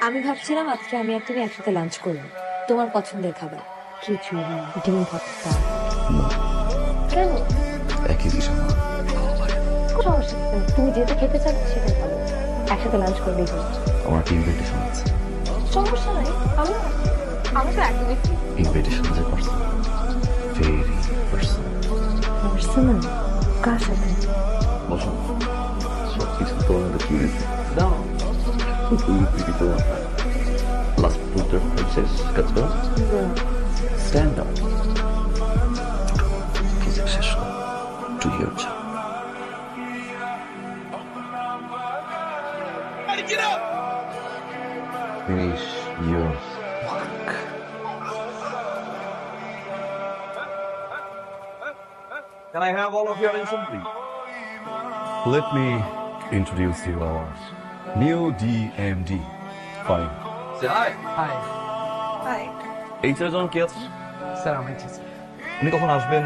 আমি ভাবছিলাম আজকে আমি আর তুমি একসাথে লাঞ্চ করবো, তোমার পছন্দের খাবার খিচুড়ি, ডিম ভর্তা। কেন? একই জিনিস আমার ভালো লাগে না। সমস্যা নেই, তুমি যেটা খেতে চাও সেটাই ভালো, একসাথে লাঞ্চ করলেই হলো। আমার একটা ইনভিটেশন আছে। সমস্যা নাই, আমি তো একদমই ফ্রি। ইনভিটেশন যে পার্সোনাল, ভেরি পার্সোনাল। পার্সোনাল? কার সাথে? বসো, সব কিছু তোমার কি দাও তুমি পিড়িত লাস্ট পুটার শেষ কাজ করো। স্ট্যান্ড আপ ফিজিক্স শেষ two year job. Finish your work. Can I have all of your attention, please? Let me introduce you our new DMD. Fine. Say hi. Hi HR জন কি আছে? স্যার আমি এসেছি। উনি কখন আসবেন?